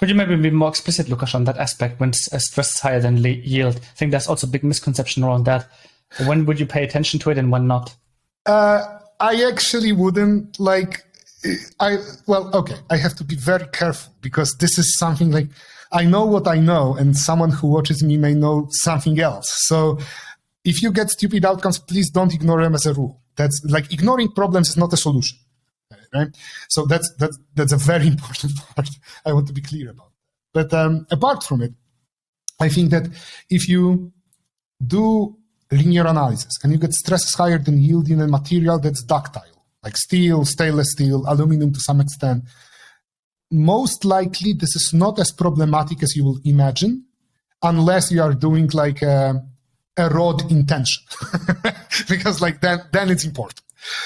Could you maybe be more explicit, Lukasz, on that aspect when stress is higher than yield? I think there's also a big misconception around that. When would you pay attention to it and when not? I actually wouldn't I have to be very careful because this is something like I know what I know and someone who watches me may know something else. So if you get stupid outcomes, please don't ignore them as a rule. That's like ignoring problems is not a solution. Right? So that's a very important part I want to be clear about. But apart from it, I think that if you do linear analysis and you get stresses higher than yield in a material that's ductile, like steel, stainless steel, aluminum to some extent, most likely this is not as problematic as you will imagine unless you are doing like a rod in tension because like then it's important.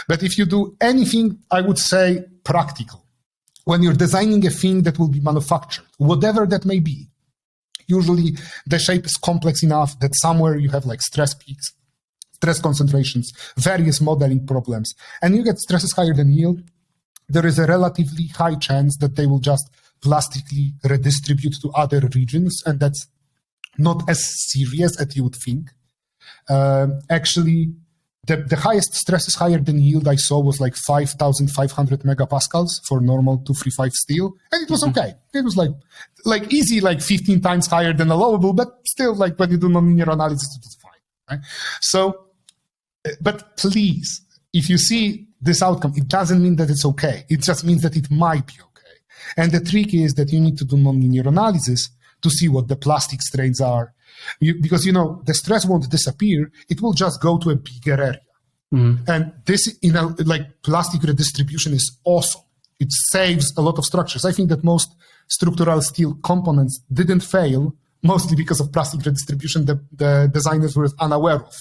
But if you do anything, I would say practical, when you're designing a thing that will be manufactured, whatever that may be, usually the shape is complex enough that somewhere you have like stress peaks, stress concentrations, various modeling problems, and you get stresses higher than yield, there is a relatively high chance that they will just plastically redistribute to other regions, and that's not as serious as you would think. Actually, the highest stresses higher than yield I saw was like 5,500 megapascals for normal 235 steel, and it was okay. It was like easy, like 15 times higher than allowable, but still, like when you do nonlinear analysis, it was fine. Right? So, but please, if you see this outcome, it doesn't mean that it's okay. It just means that it might be okay. And the trick is that you need to do nonlinear analysis to see what the plastic strains are. Because, the stress won't disappear. It will just go to a bigger area. And this, plastic redistribution is awesome. It saves a lot of structures. I think that most structural steel components didn't fail, mostly because of plastic redistribution the designers were unaware of.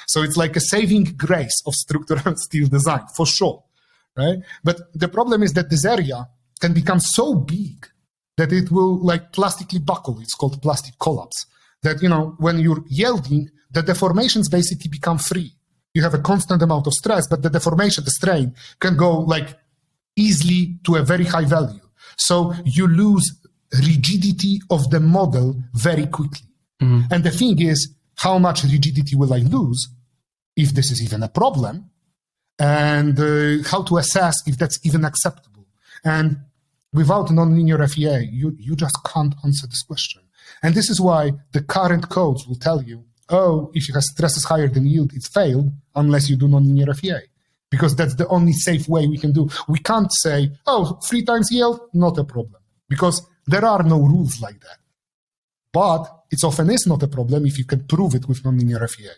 So it's like a saving grace of structural steel design, for sure, right? But the problem is that this area can become so big that it will plastically buckle. It's called plastic collapse. That, when you're yielding, the deformations basically become free. You have a constant amount of stress, but the deformation, the strain, can go easily to a very high value. So you lose rigidity of the model very quickly. And the thing is, how much rigidity will I lose if this is even a problem? And how to assess if that's even acceptable. And without nonlinear FEA, you just can't answer this question. And this is why the current codes will tell you, if you have stresses higher than yield, it's failed unless you do nonlinear FEA. Because that's the only safe way we can do. We can't say, 3 times yield, not a problem. Because there are no rules like that. But it often is not a problem if you can prove it with nonlinear FEA.